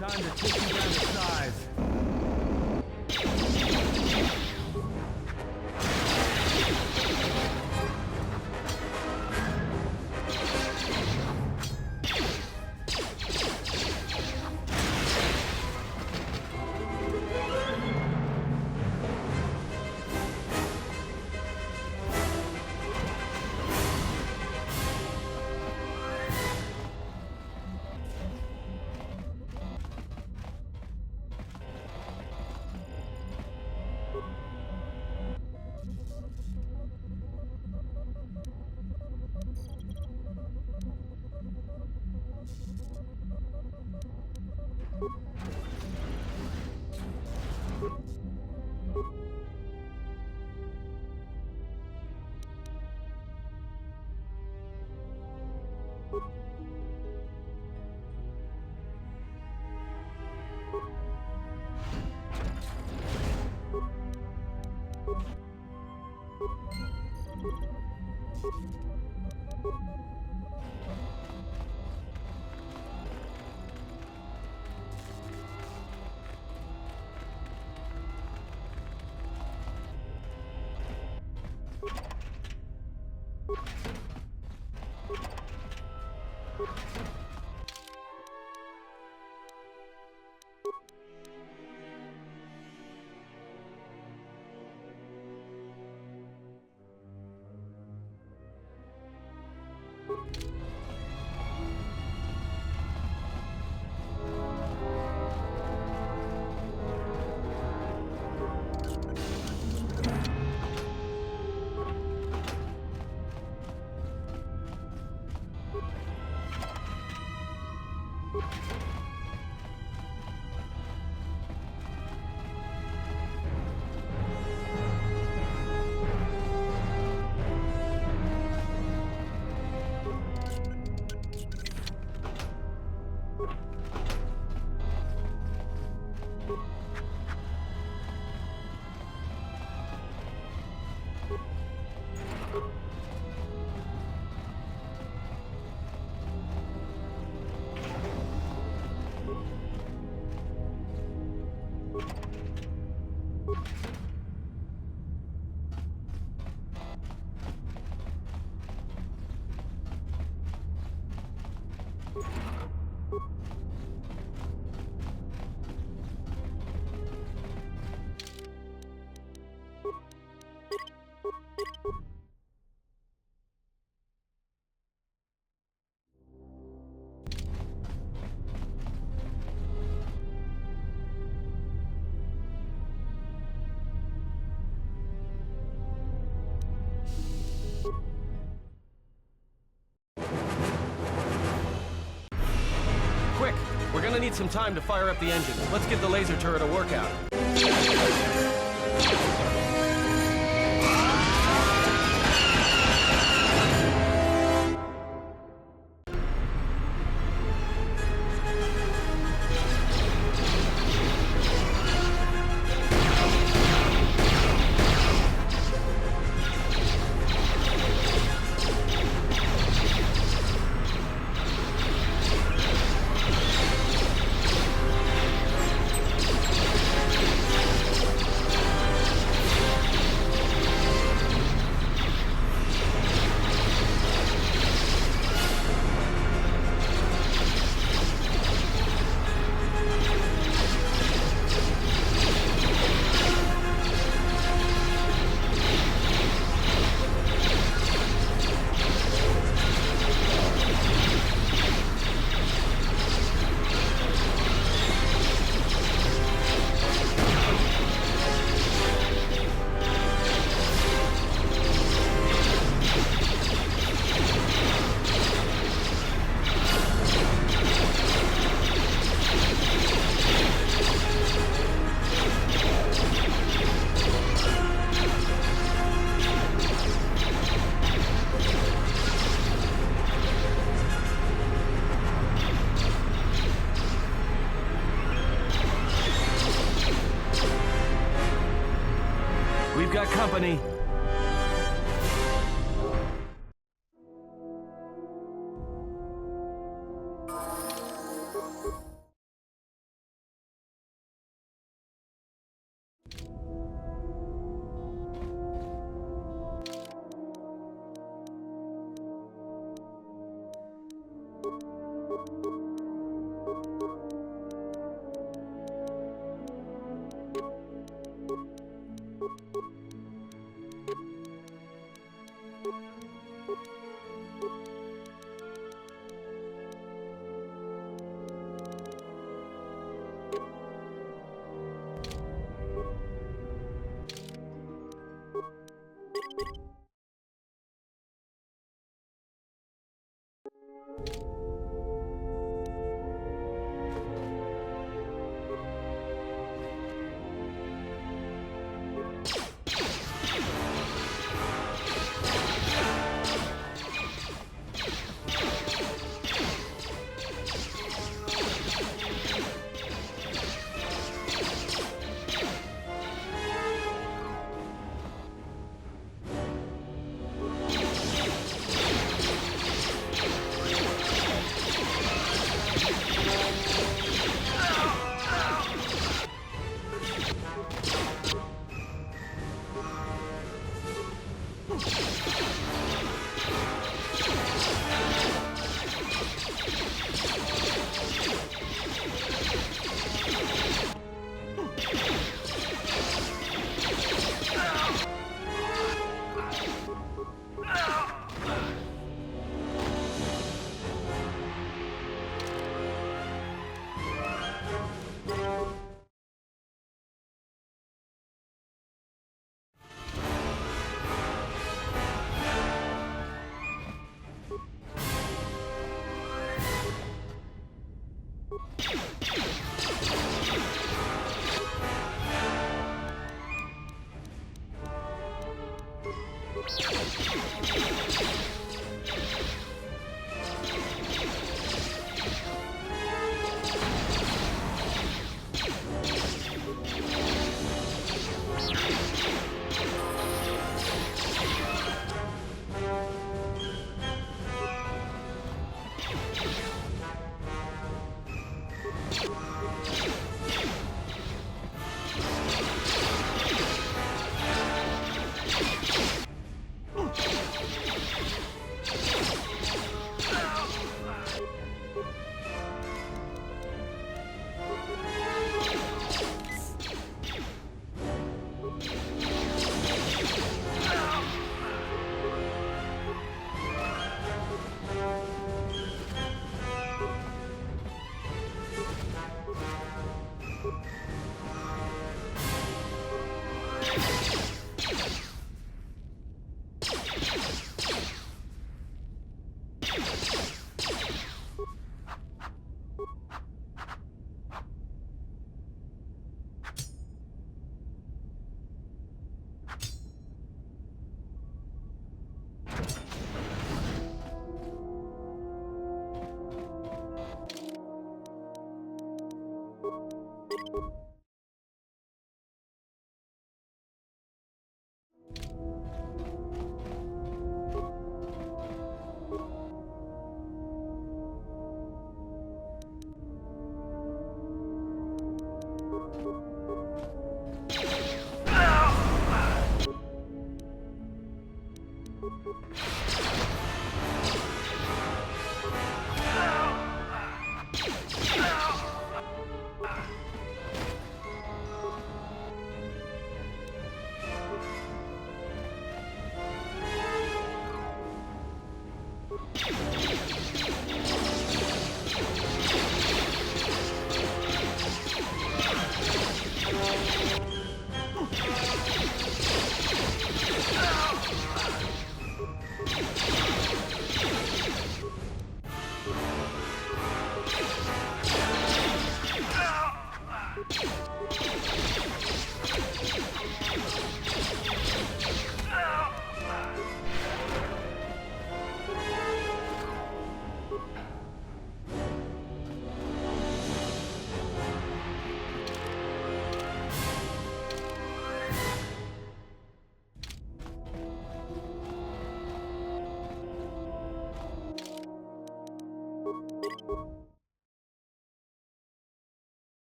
Time to take you down to size. Quick! We're gonna need some time to fire up the engine. Let's give the laser turret a workout. We've got company.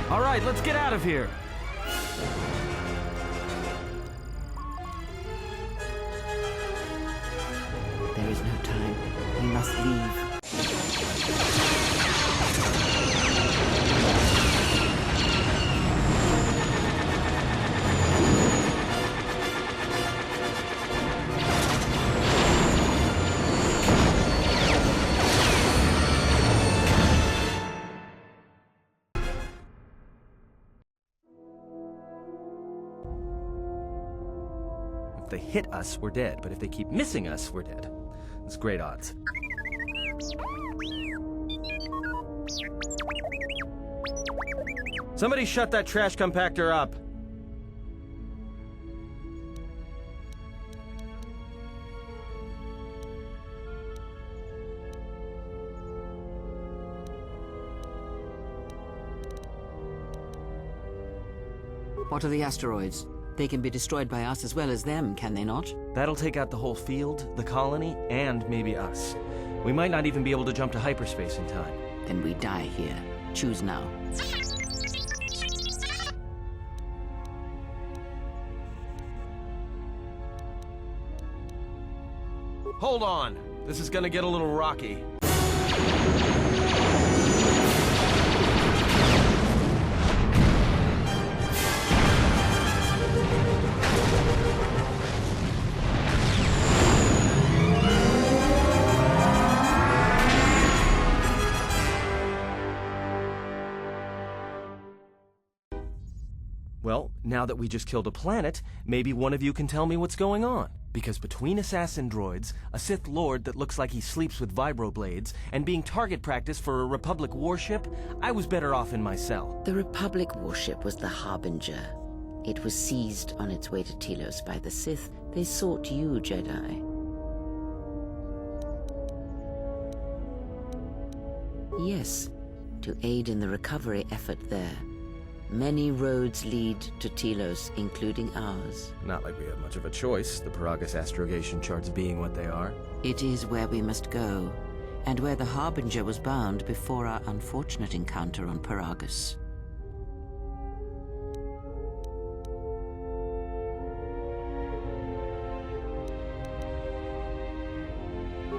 All right, let's get out of here. There is no time. We must leave. If they hit us, we're dead. But if they keep missing us, we're dead. It's great odds. Somebody shut that trash compactor up. What are the asteroids? They can be destroyed by us as well as them, can they not? That'll take out the whole field, the colony, and maybe us. We might not even be able to jump to hyperspace in time. Then we die here. Choose now. Hold on. This is gonna get a little rocky. Well, now that we just killed a planet, maybe one of you can tell me what's going on. Because between assassin droids, a Sith Lord that looks like he sleeps with vibroblades, and being target practice for a Republic warship, I was better off in my cell. The Republic warship was the Harbinger. It was seized on its way to Telos by the Sith. They sought you, Jedi. Yes, to aid in the recovery effort there. Many roads lead to Telos, including ours. Not like we have much of a choice, the Paragus astrogation charts being what they are. It is where we must go, and where the Harbinger was bound before our unfortunate encounter on Paragus.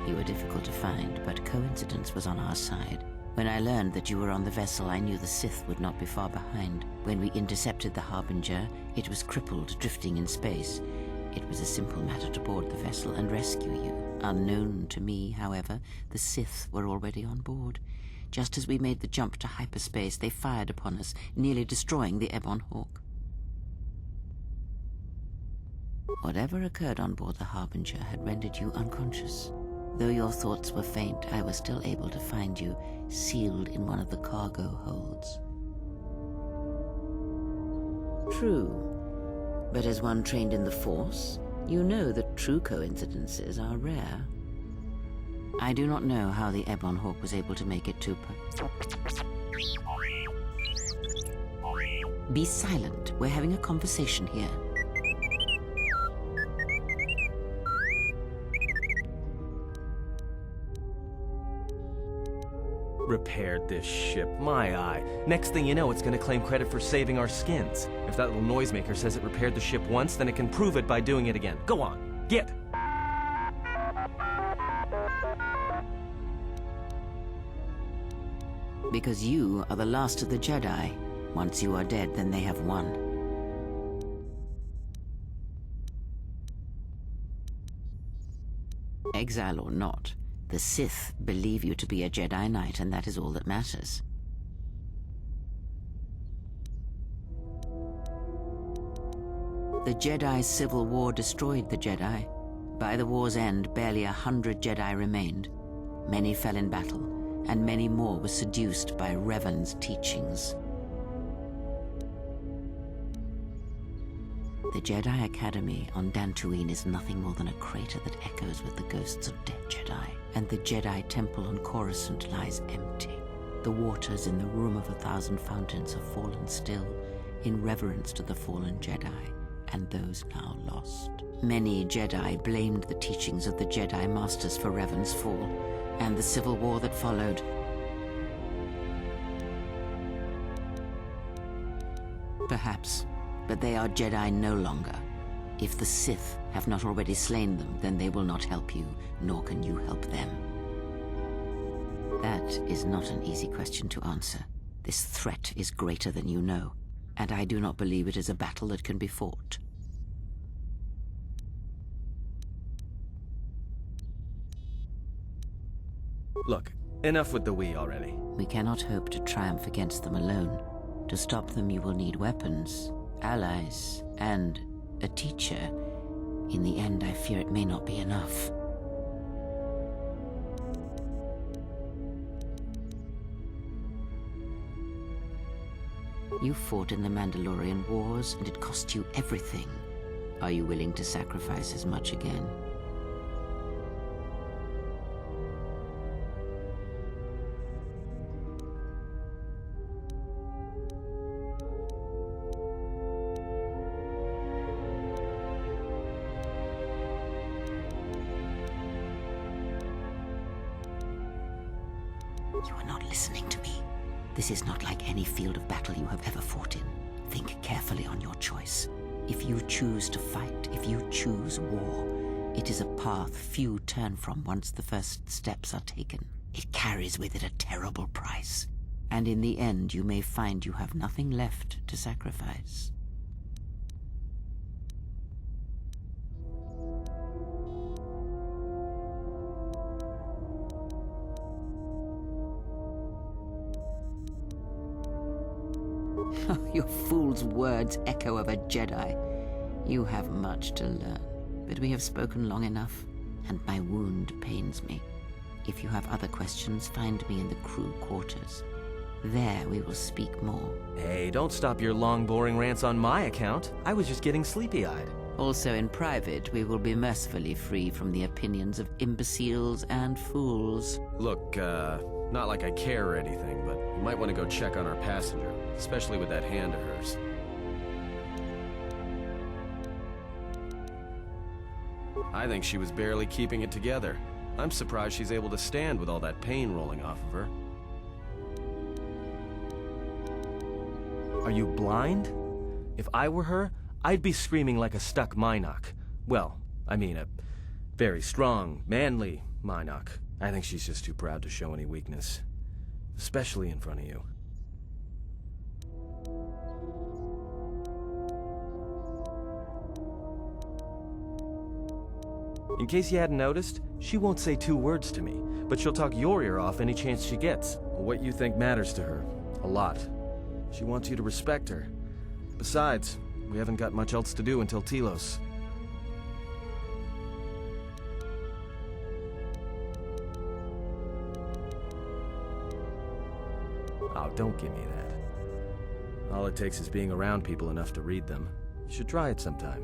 You were difficult to find, but coincidence was on our side. When I learned that you were on the vessel, I knew the Sith would not be far behind. When we intercepted the Harbinger, it was crippled, drifting in space. It was a simple matter to board the vessel and rescue you. Unknown to me, however, the Sith were already on board. Just as we made the jump to hyperspace, they fired upon us, nearly destroying the Ebon Hawk. Whatever occurred on board the Harbinger had rendered you unconscious. Though your thoughts were faint, I was still able to find you, sealed in one of the cargo holds. True, but as one trained in the Force, you know that true coincidences are rare. I do not know how the Ebon Hawk was able to make it to Be silent. We're having a conversation here. Repaired this ship, my eye. Next thing you know, it's gonna claim credit for saving our skins. If that little noisemaker says it repaired the ship once, then it can prove it by doing it again. Go on, get! Because you are the last of the Jedi. Once you are dead, then they have won. Exile or not, the Sith believe you to be a Jedi Knight, and that is all that matters. The Jedi Civil War destroyed the Jedi. By the war's end, barely 100 Jedi remained. Many fell in battle, and many more were seduced by Revan's teachings. The Jedi Academy on Dantooine is nothing more than a crater that echoes with the ghosts of dead Jedi, and the Jedi Temple on Coruscant lies empty. The waters in the Room of 1,000 Fountains have fallen still, in reverence to the fallen Jedi, and those now lost. Many Jedi blamed the teachings of the Jedi Masters for Revan's fall, and the civil war that followed. Perhaps. But they are Jedi no longer. If the Sith have not already slain them, then they will not help you, nor can you help them. That is not an easy question to answer. This threat is greater than you know, and I do not believe it is a battle that can be fought. Look, enough with the we already. We cannot hope to triumph against them alone. To stop them, you will need weapons, allies, and a teacher. In the end, I fear it may not be enough. You fought in the Mandalorian Wars, and it cost you everything. Are you willing to sacrifice as much again? You are not listening to me. This is not like any field of battle you have ever fought in. Think carefully on your choice. If you choose to fight, if you choose war, it is a path few turn from once the first steps are taken. It carries with it a terrible price, and in the end you may find you have nothing left to sacrifice. Your fool's words echo of a Jedi. You have much to learn, but we have spoken long enough, and my wound pains me. If you have other questions, find me in the crew quarters. There we will speak more. Hey, don't stop your long, boring rants on my account. I was just getting sleepy-eyed. Also in private, we will be mercifully free from the opinions of imbeciles and fools. Look, not like I care or anything, but you might want to go check on our passenger, especially with that hand of hers. I think she was barely keeping it together. I'm surprised she's able to stand with all that pain rolling off of her. Are you blind? If I were her, I'd be screaming like a stuck Minoc. Well, I mean a very strong, manly Minoc. I think she's just too proud to show any weakness. Especially in front of you. In case you hadn't noticed, she won't say 2 words to me, but she'll talk your ear off any chance she gets. What you think matters to her. A lot. She wants you to respect her. Besides, we haven't got much else to do until Telos. Oh, don't give me that. All it takes is being around people enough to read them. You should try it sometime.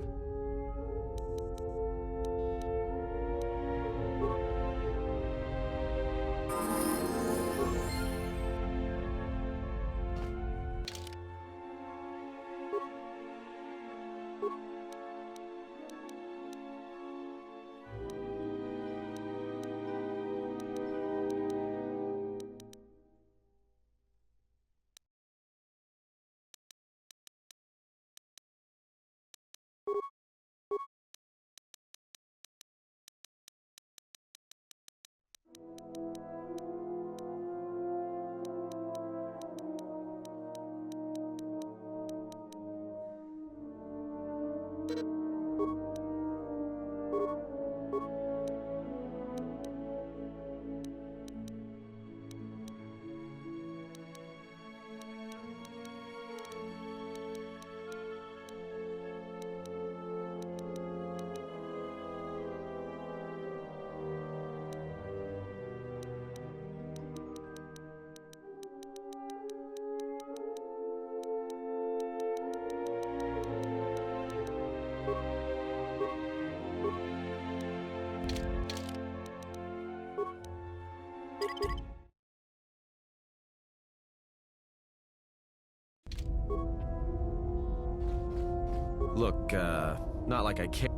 Look, not like I care.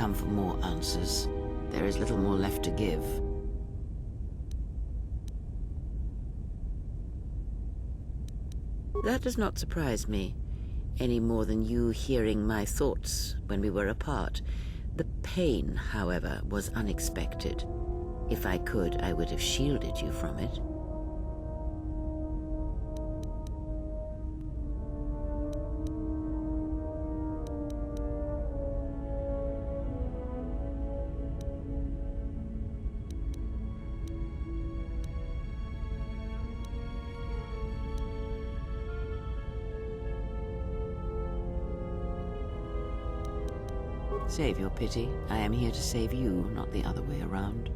come for more answers. There is little more left to give. That does not surprise me, any more than you hearing my thoughts when we were apart. The pain, however, was unexpected. If I could, I would have shielded you from it. Save your pity. I am here to save you, not the other way around.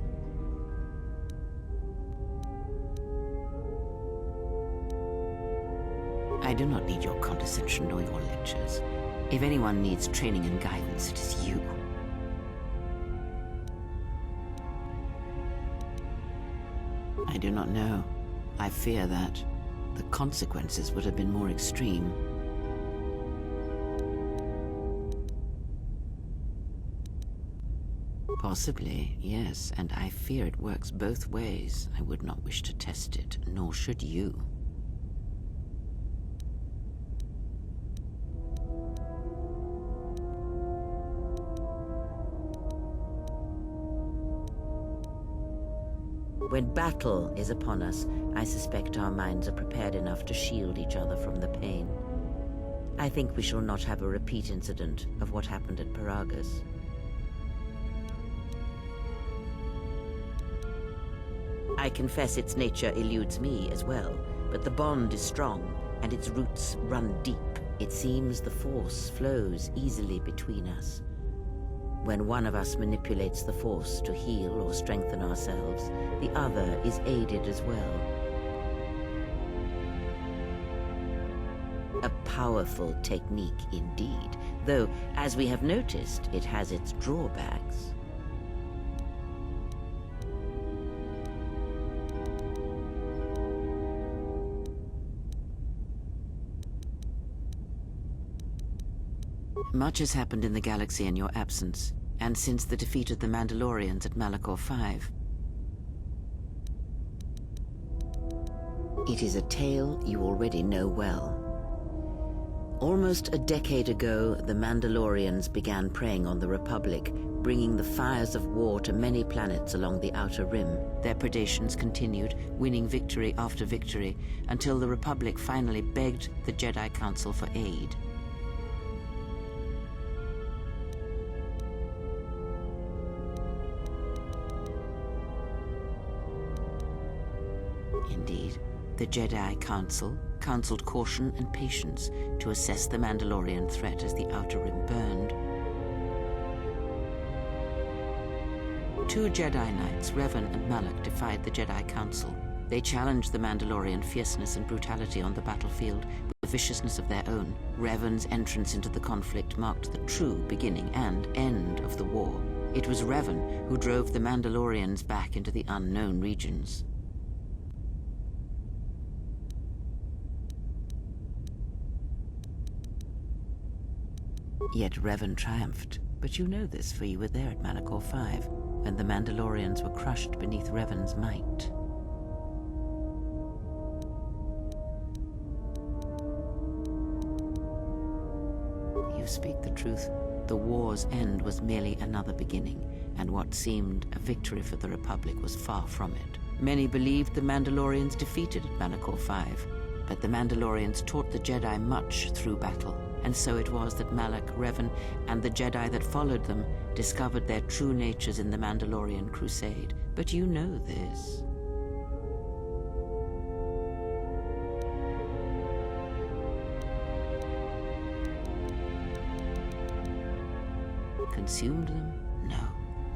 I do not need your condescension nor your lectures. If anyone needs training and guidance, it is you. I do not know. I fear that the consequences would have been more extreme. Possibly, yes, and I fear it works both ways. I would not wish to test it, nor should you. When battle is upon us, I suspect our minds are prepared enough to shield each other from the pain. I think we shall not have a repeat incident of what happened at Paragus. I confess its nature eludes me as well, but the bond is strong, and its roots run deep. It seems the Force flows easily between us. When one of us manipulates the Force to heal or strengthen ourselves, the other is aided as well. A powerful technique indeed, though, as we have noticed, it has its drawbacks. Much has happened in the galaxy in your absence, and since the defeat of the Mandalorians at Malachor 5. It is a tale you already know well. Almost a decade ago, the Mandalorians began preying on the Republic, bringing the fires of war to many planets along the Outer Rim. Their predations continued, winning victory after victory, until the Republic finally begged the Jedi Council for aid. Indeed, the Jedi Council counseled caution and patience to assess the Mandalorian threat as the Outer Rim burned. 2 Jedi Knights, Revan and Malak, defied the Jedi Council. They challenged the Mandalorian fierceness and brutality on the battlefield with viciousness of their own. Revan's entrance into the conflict marked the true beginning and end of the war. It was Revan who drove the Mandalorians back into the unknown regions. Yet Revan triumphed. But you know this, for you were there at Malachor 5, when the Mandalorians were crushed beneath Revan's might. You speak the truth. The war's end was merely another beginning, and what seemed a victory for the Republic was far from it. Many believed the Mandalorians defeated at Malachor 5, but the Mandalorians taught the Jedi much through battle. And so it was that Malak, Revan, and the Jedi that followed them discovered their true natures in the Mandalorian crusade. But you know this. Consumed them? No.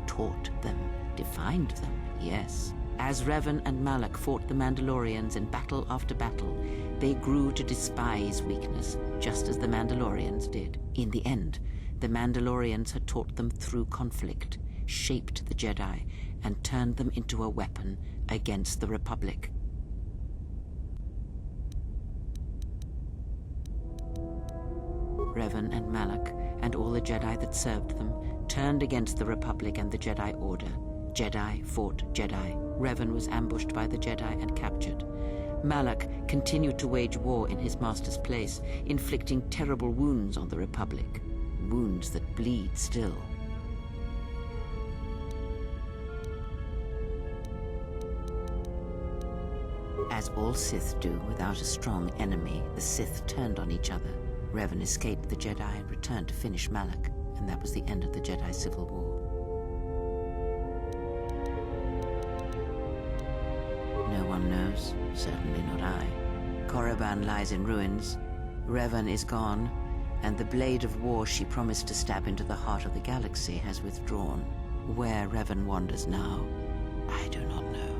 Taught them. Defined them? Yes. As Revan and Malak fought the Mandalorians in battle after battle, they grew to despise weakness, just as the Mandalorians did. In the end, the Mandalorians had taught them through conflict, shaped the Jedi, and turned them into a weapon against the Republic. Revan and Malak, and all the Jedi that served them, turned against the Republic and the Jedi Order. Jedi fought Jedi. Revan was ambushed by the Jedi and captured. Malak continued to wage war in his master's place, inflicting terrible wounds on the Republic. Wounds that bleed still. As all Sith do without a strong enemy, the Sith turned on each other. Revan escaped the Jedi and returned to finish Malak, and that was the end of the Jedi Civil War. No one knows, certainly not I. Korriban lies in ruins, Revan is gone, and the blade of war she promised to stab into the heart of the galaxy has withdrawn. Where Revan wanders now, I do not know.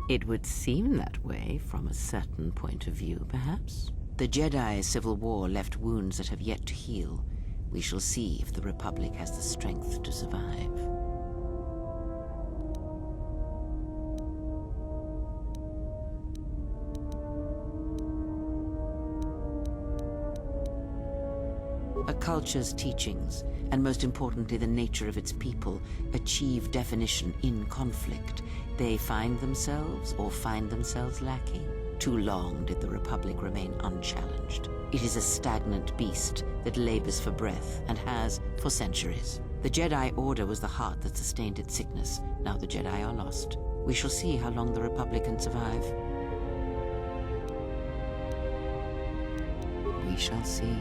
It would seem that way from a certain point of view, perhaps. The Jedi Civil War left wounds that have yet to heal. We shall see if the Republic has the strength to survive. A culture's teachings, and most importantly the nature of its people, achieve definition in conflict. They find themselves or find themselves lacking. Too long did the Republic remain unchallenged. It is a stagnant beast that labors for breath and has for centuries. The Jedi Order was the heart that sustained its sickness. Now the Jedi are lost. We shall see how long the Republic can survive. We shall see.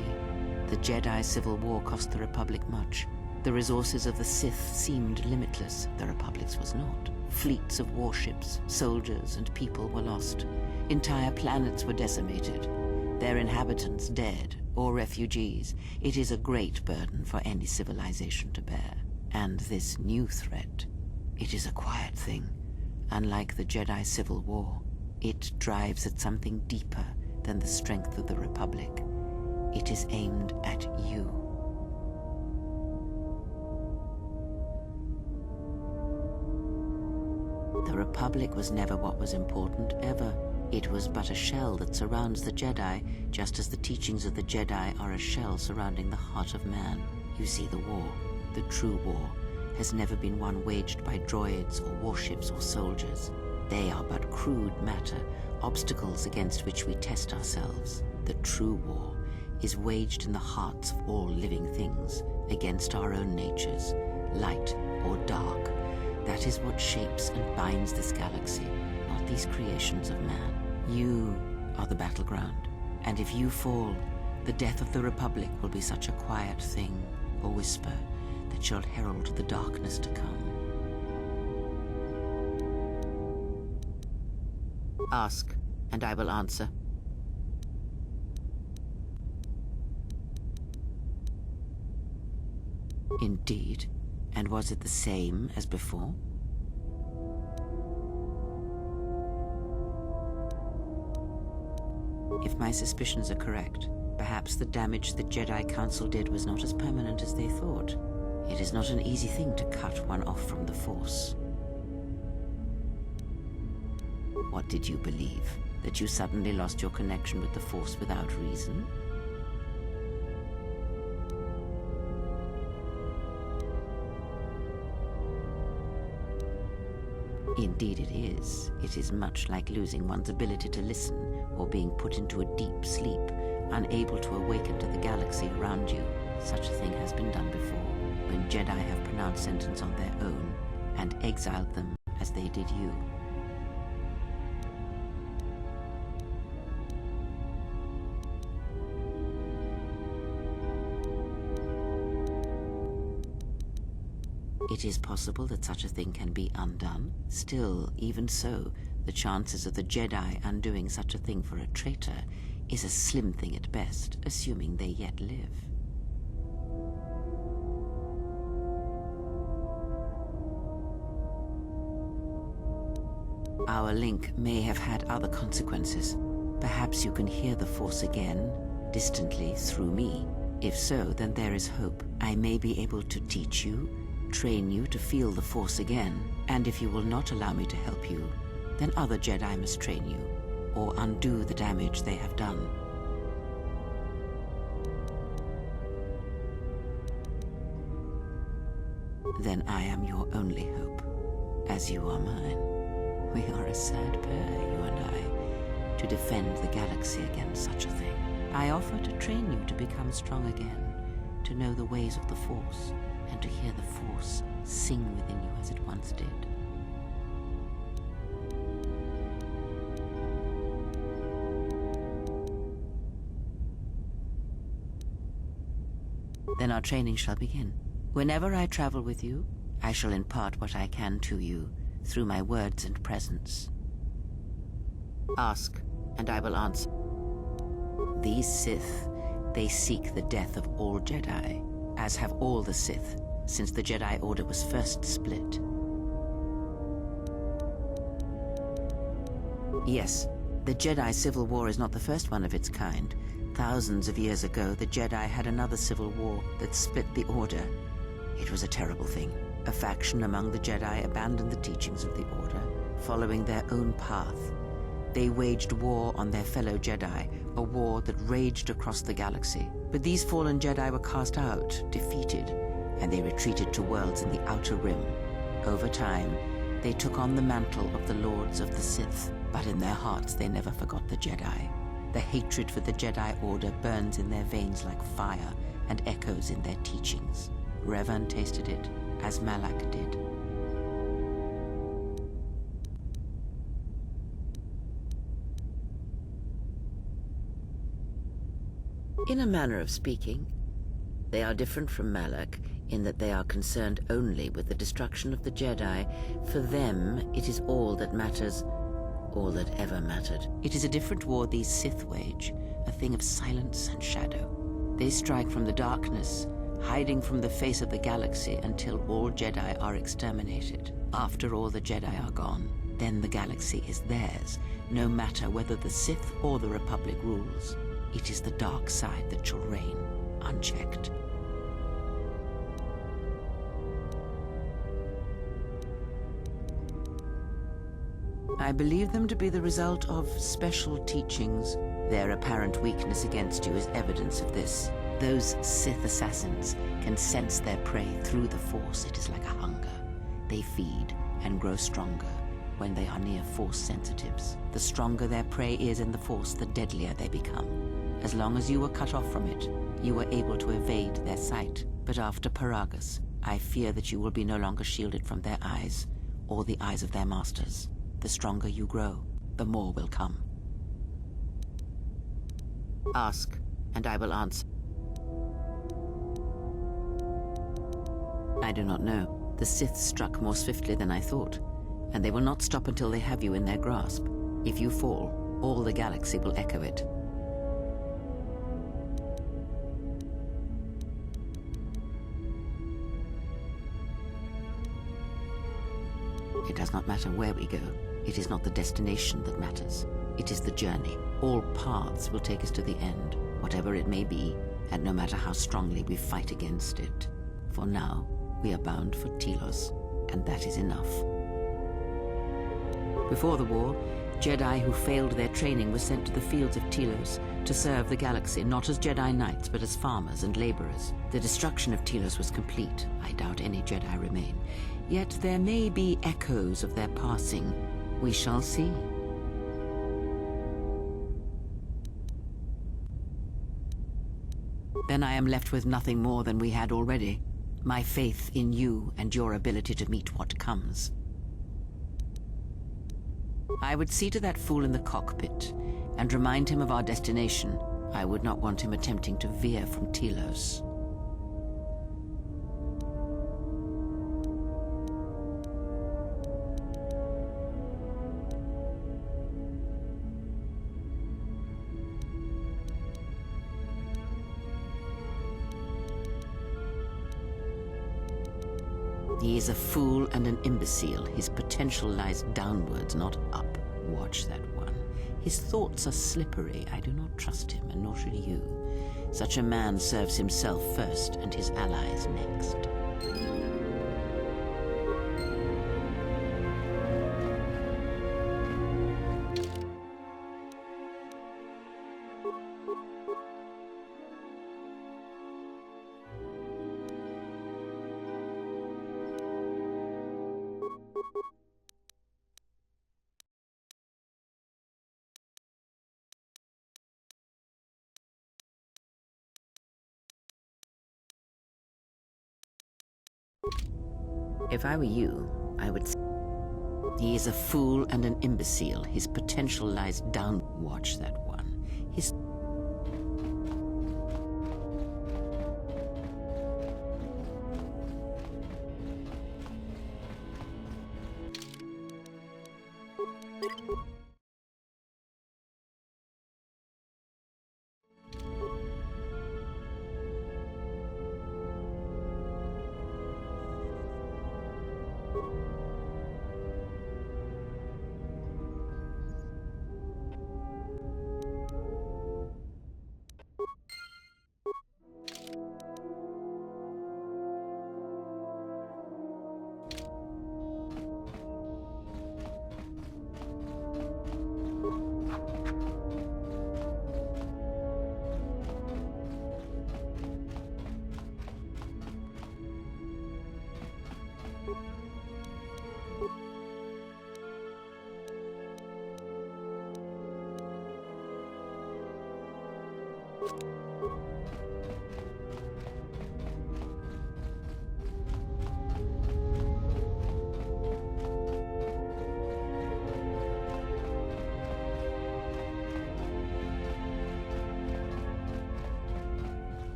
The Jedi Civil War cost the Republic much. The resources of the Sith seemed limitless. The Republic's was not. Fleets of warships, soldiers, and people were lost. Entire planets were decimated. Their inhabitants dead or refugees. It is a great burden for any civilization to bear. And this new threat, it is a quiet thing. Unlike the Jedi Civil War, it drives at something deeper than the strength of the Republic. It is aimed at you. The Republic was never what was important, ever. It was but a shell that surrounds the Jedi, just as the teachings of the Jedi are a shell surrounding the heart of man. You see, the war, the true war, has never been one waged by droids or warships or soldiers. They are but crude matter, obstacles against which we test ourselves. The true war is waged in the hearts of all living things, against our own natures, light or dark. That is what shapes and binds this galaxy, not these creations of man. You are the battleground, and if you fall, the death of the Republic will be such a quiet thing, a whisper, that shall herald the darkness to come. Ask, and I will answer. Indeed. And was it the same as before? If my suspicions are correct, perhaps the damage the Jedi Council did was not as permanent as they thought. It is not an easy thing to cut one off from the Force. What did you believe? That you suddenly lost your connection with the Force without reason? Indeed it is. It is much like losing one's ability to listen, or being put into a deep sleep, unable to awaken to the galaxy around you. Such a thing has been done before, when Jedi have pronounced sentence on their own, and exiled them as they did you. It is possible that such a thing can be undone. Still, even so, the chances of the Jedi undoing such a thing for a traitor is a slim thing at best, assuming they yet live. Our link may have had other consequences. Perhaps you can hear the Force again, distantly, through me. If so, then there is hope. I may be able to teach you, train you to feel the Force again, and if you will not allow me to help you, then other Jedi must train you, or undo the damage they have done. Then I am your only hope, as you are mine. We are a sad pair, you and I, to defend the galaxy against such a thing. I offer to train you to become strong again, to know the ways of the Force, and to hear the Force sing within you as it once did. Then our training shall begin. Whenever I travel with you, I shall impart what I can to you through my words and presence. Ask, and I will answer. These Sith, they seek the death of all Jedi, as have all the Sith, since the Jedi Order was first split. Yes, the Jedi Civil War is not the first one of its kind. Thousands of years ago, the Jedi had another civil war that split the Order. It was a terrible thing. A faction among the Jedi abandoned the teachings of the Order, following their own path. They waged war on their fellow Jedi, a war that raged across the galaxy. But these fallen Jedi were cast out, defeated, and they retreated to worlds in the Outer Rim. Over time, they took on the mantle of the Lords of the Sith, but in their hearts they never forgot the Jedi. The hatred for the Jedi Order burns in their veins like fire and echoes in their teachings. Revan tasted it, as Malak did. In a manner of speaking, they are different from Malak in that they are concerned only with the destruction of the Jedi. For them, it is all that matters, all that ever mattered. It is a different war these Sith wage, a thing of silence and shadow. They strike from the darkness, hiding from the face of the galaxy until all Jedi are exterminated. After all the Jedi are gone, then the galaxy is theirs, no matter whether the Sith or the Republic rules. It is the dark side that shall reign, unchecked. I believe them to be the result of special teachings. Their apparent weakness against you is evidence of this. Those Sith assassins can sense their prey through the Force. It is like a hunger. They feed and grow stronger when they are near Force sensitives. The stronger their prey is in the Force, the deadlier they become. As long as you were cut off from it, you were able to evade their sight. But after Paragus, I fear that you will be no longer shielded from their eyes, or the eyes of their masters. The stronger you grow, the more will come. Ask, and I will answer. I do not know. The Sith struck more swiftly than I thought, and they will not stop until they have you in their grasp. If you fall, all the galaxy will echo it. It does not matter where we go. It is not the destination that matters. It is the journey. All paths will take us to the end, whatever it may be, and no matter how strongly we fight against it. For now, we are bound for Telos, and that is enough. Before the war, Jedi who failed their training were sent to the fields of Telos to serve the galaxy, not as Jedi Knights, but as farmers and laborers. The destruction of Telos was complete. I doubt any Jedi remain. Yet there may be echoes of their passing. We shall see. Then I am left with nothing more than we had already. My faith in you and your ability to meet what comes. I would see to that fool in the cockpit and remind him of our destination. I would not want him attempting to veer from Telos. He is a fool and an imbecile. His potential lies downwards, not up. Watch that one. His thoughts are slippery. I do not trust him, and nor should you. Such a man serves himself first, and his allies next. If I were you, I would... He is a fool and an imbecile. His potential lies down. Watch that one. His...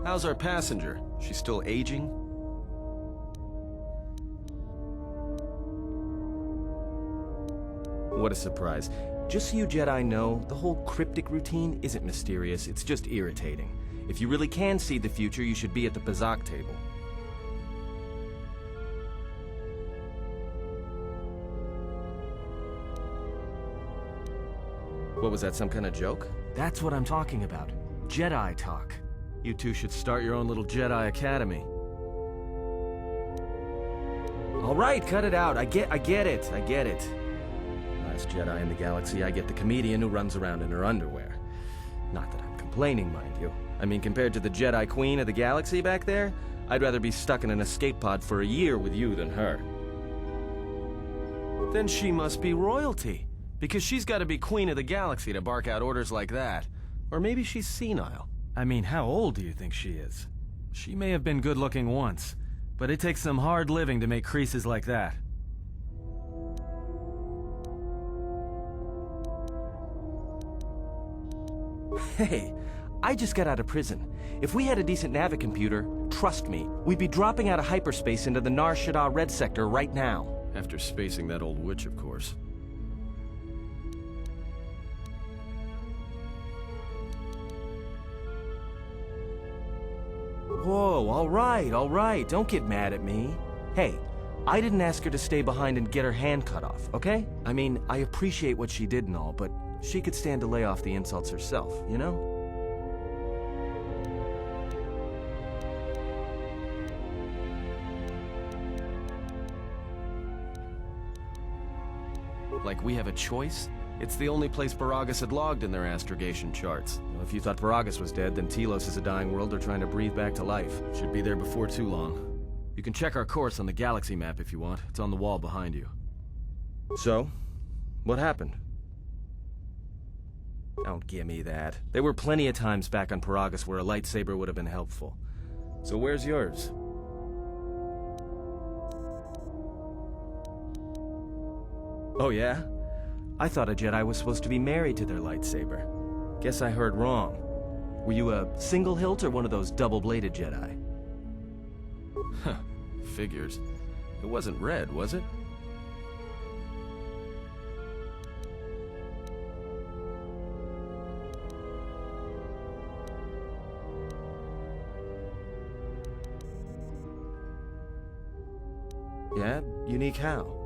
How's our passenger? She's still aging? What a surprise. Just so you Jedi know, the whole cryptic routine isn't mysterious, it's just irritating. If you really can see the future, you should be at the Bazak table. What was that, some kind of joke? That's what I'm talking about. Jedi talk. You two should start your own little Jedi Academy. All right, cut it out. I get it. Last Jedi in the galaxy, I get the comedian who runs around in her underwear. Not that I'm complaining, mind you. I mean, compared to the Jedi Queen of the galaxy back there, I'd rather be stuck in an escape pod for a year with you than her. Then she must be royalty, because she's got to be Queen of the Galaxy to bark out orders like that. Or maybe she's senile. I mean, how old do you think she is? She may have been good-looking once, but it takes some hard living to make creases like that. Hey, I just got out of prison. If we had a decent navicomputer, trust me, we'd be dropping out of hyperspace into the Nar Shaddaa Red Sector right now. After spacing that old witch, of course. Whoa, all right, don't get mad at me. Hey, I didn't ask her to stay behind and get her hand cut off, okay? I mean, I appreciate what she did and all, but she could stand to lay off the insults herself, you know? Like we have a choice? It's the only place Baragas had logged in their astrogation charts. Well, if you thought Baragas was dead, then Telos is a dying world they're trying to breathe back to life. Should be there before too long. You can check our course on the galaxy map if you want. It's on the wall behind you. So, what happened? Don't give me that. There were plenty of times back on Paragus where a lightsaber would have been helpful. So where's yours? Oh yeah? I thought a Jedi was supposed to be married to their lightsaber. Guess I heard wrong. Were you a single hilt or one of those double-bladed Jedi? Huh. Figures. It wasn't red, was it? Yeah, Unique how?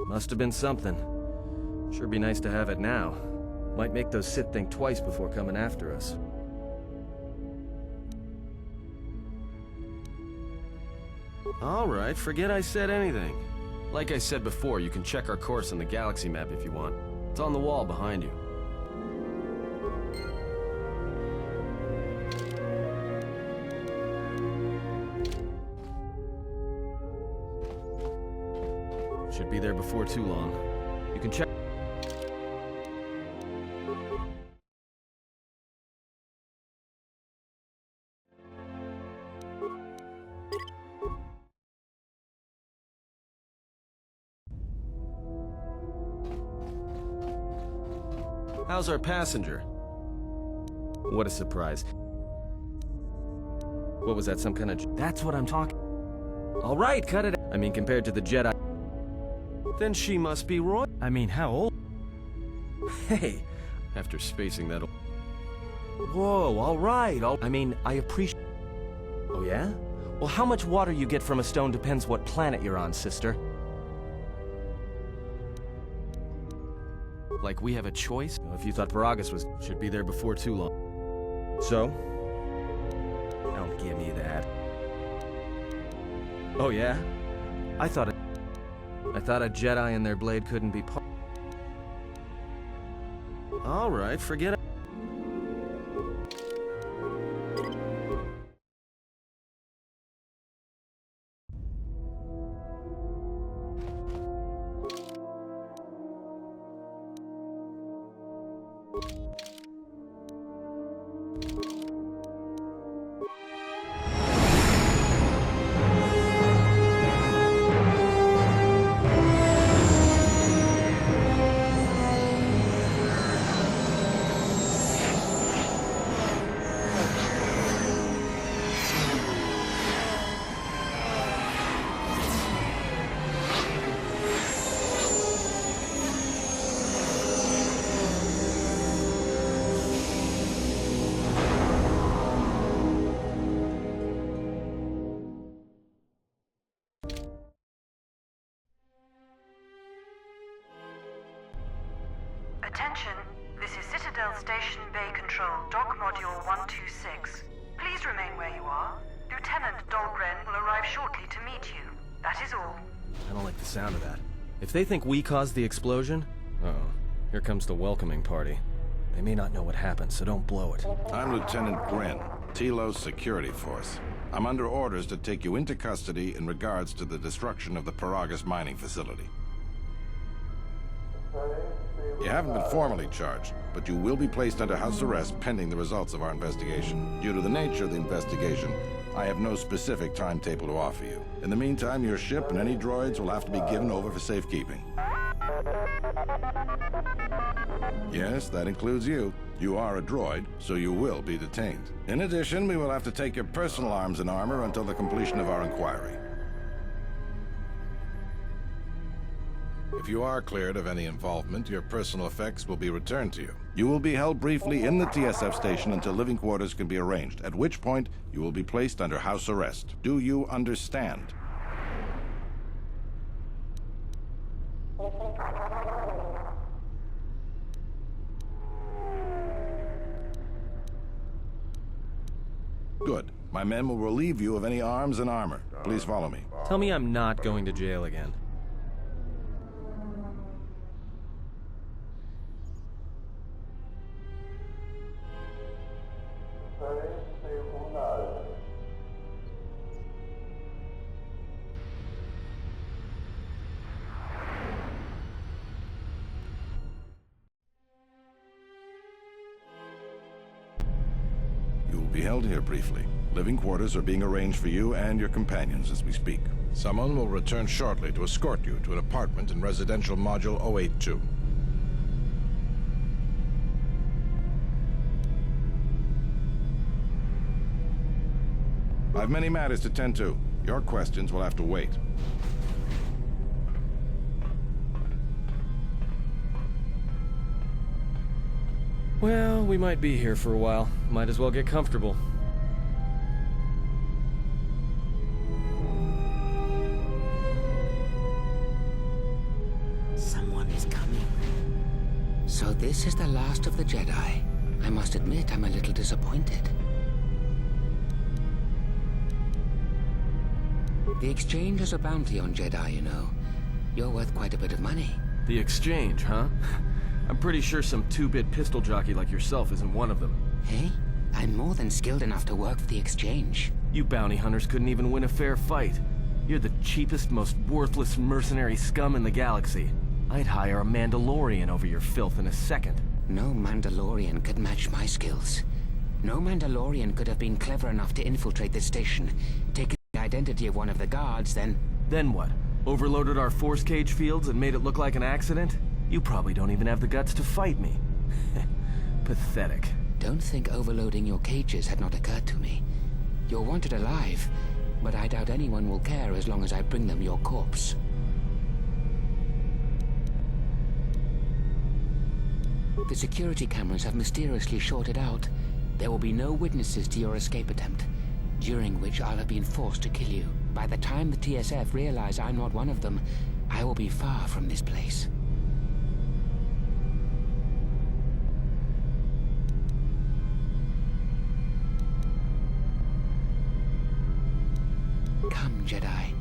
Must have been something. Sure be nice to have it now. Might make those Sith think twice before coming after us. Alright, forget I said anything. Like I said before, you can check our course on the galaxy map if you want. It's on the wall behind you. Should be there before too long. You can check. How's our passenger? What a surprise. What was that, some kind of... That's what I'm talking. All right, cut it. I mean, compared to the Jedi... Then she must be Roy. I mean, how old? Hey, after spacing that... Whoa, all right. I mean, I appreciate... Oh, yeah? Well, how much water you get from a stone depends what planet you're on, sister. Like we have a choice? If you thought Paragus was... Should be there before too long. So? Don't give me that. Oh, yeah? I thought a Jedi and their blade couldn't be part... Alright, forget it. Attention, this is Citadel Station Bay Control, Dock Module 126. Please remain where you are. Lieutenant Dahlgren will arrive shortly to meet you. That is all. I don't like the sound of that. If they think we caused the explosion... Uh-oh. Here comes the welcoming party. They may not know what happened, so don't blow it. I'm Lieutenant Grin, Telos Security Force. I'm under orders to take you into custody in regards to the destruction of the Paragus mining facility. You haven't been formally charged, but you will be placed under house arrest pending the results of our investigation. Due to the nature of the investigation, I have no specific timetable to offer you. In the meantime, your ship and any droids will have to be given over for safekeeping. Yes, that includes you. You are a droid, so you will be detained. In addition, we will have to take your personal arms and armor until the completion of our inquiry. If you are cleared of any involvement, your personal effects will be returned to you. You will be held briefly in the TSF station until living quarters can be arranged, at which point you will be placed under house arrest. Do you understand? Good. My men will relieve you of any arms and armor. Please follow me. Tell me I'm not going to jail again. You will be held here briefly. Living quarters are being arranged for you and your companions as we speak. Someone will return shortly to escort you to an apartment in Residential Module 082. I've many matters to tend to. Your questions will have to wait. Well, we might be here for a while. Might as well get comfortable. Someone is coming. So this is the last of the Jedi. I must admit, I'm a little disappointed. The Exchange has a bounty on Jedi, you know. You're worth quite a bit of money. The Exchange, huh? I'm pretty sure some two-bit pistol jockey like yourself isn't one of them. Hey, I'm more than skilled enough to work for the Exchange. You bounty hunters couldn't even win a fair fight. You're the cheapest, most worthless mercenary scum in the galaxy. I'd hire a Mandalorian over your filth in a second. No Mandalorian could match my skills. No Mandalorian could have been clever enough to infiltrate this station, taken the identity of one of the guards, then... Then what? Overloaded our force cage fields and made it look like an accident? You probably don't even have the guts to fight me. Pathetic. Don't think overloading your cages had not occurred to me. You're wanted alive, but I doubt anyone will care as long as I bring them your corpse. The security cameras have mysteriously shorted out. There will be no witnesses to your escape attempt, during which I'll have been forced to kill you. By the time the TSF realize I'm not one of them, I will be far from this place. Come, Jedi.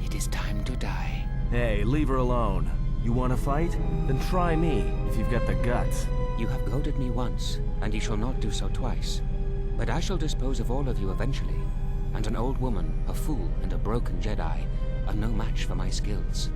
It is time to die. Hey, leave her alone. You want to fight? Then try me, if you've got the guts. You have goaded me once, and you shall not do so twice. But I shall dispose of all of you eventually. And an old woman, a fool, and a broken Jedi are no match for my skills.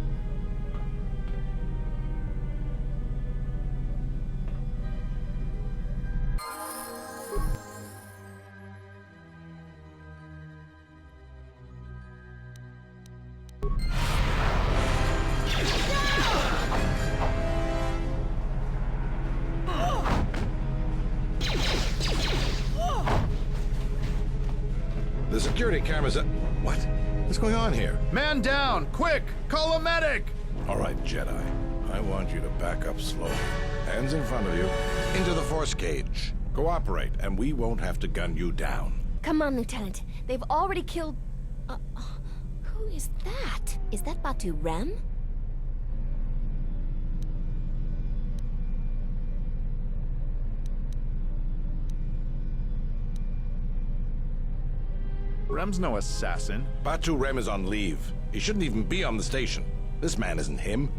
The security cameras are... What? What's going on here? Man down! Quick! Call a medic! All right, Jedi. I want you to back up slowly. Hands in front of you. Into the force cage. Cooperate, and we won't have to gun you down. Come on, Lieutenant. They've already killed... who is that? Is that Batu Rem? Rem's no assassin. Batu Rem is on leave. He shouldn't even be on the station. This man isn't him.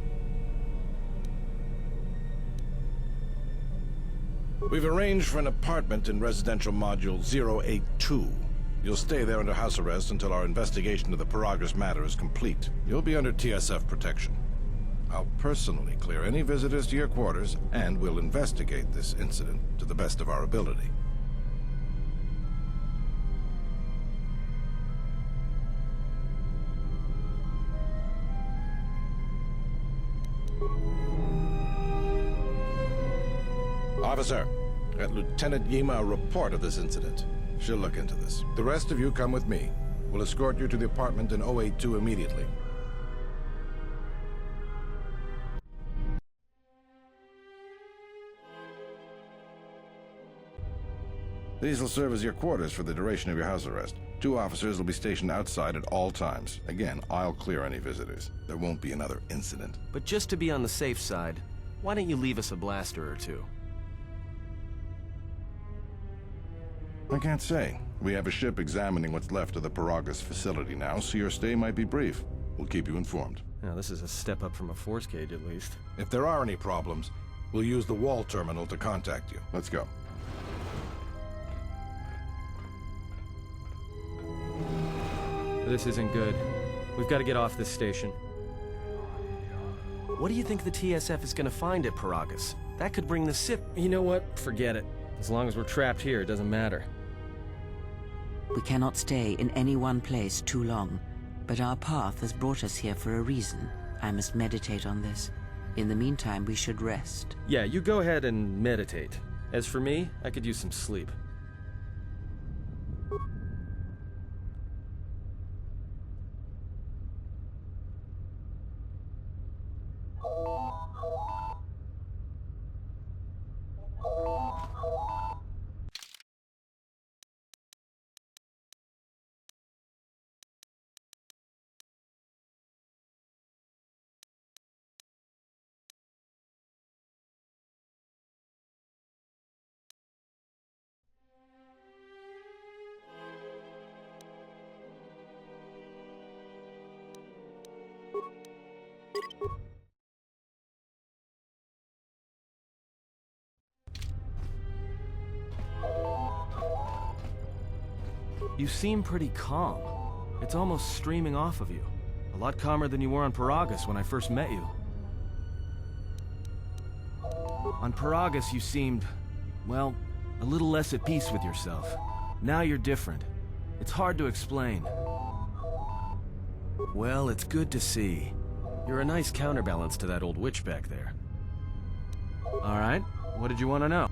We've arranged for an apartment in Residential Module 082. You'll stay there under house arrest until our investigation of the Paragus matter is complete. You'll be under TSF protection. I'll personally clear any visitors to your quarters, and we'll investigate this incident to the best of our ability. Officer, get Lieutenant Yima a report of this incident. She'll look into this. The rest of you come with me. We'll escort you to the apartment in 082 immediately. These will serve as your quarters for the duration of your house arrest. 2 officers will be stationed outside at all times. Again, I'll clear any visitors. There won't be another incident. But just to be on the safe side, why don't you leave us a blaster or two? I can't say. We have a ship examining what's left of the Paragus facility now, so your stay might be brief. We'll keep you informed. Now, this is a step up from a force cage, at least. If there are any problems, we'll use the wall terminal to contact you. Let's go. This isn't good. We've got to get off this station. What do you think the TSF is going to find at Paragus? That could bring the Sith... You know what? Forget it. As long as we're trapped here, it doesn't matter. We cannot stay in any one place too long, but our path has brought us here for a reason. I must meditate on this. In the meantime, we should rest. Yeah, you go ahead and meditate. As for me, I could use some sleep. You seem pretty calm. It's almost streaming off of you. A lot calmer than you were on Paragus when I first met you. On Paragus, you seemed, well, a little less at peace with yourself. Now you're different. It's hard to explain. Well, it's good to see. You're a nice counterbalance to that old witch back there. All right, what did you want to know?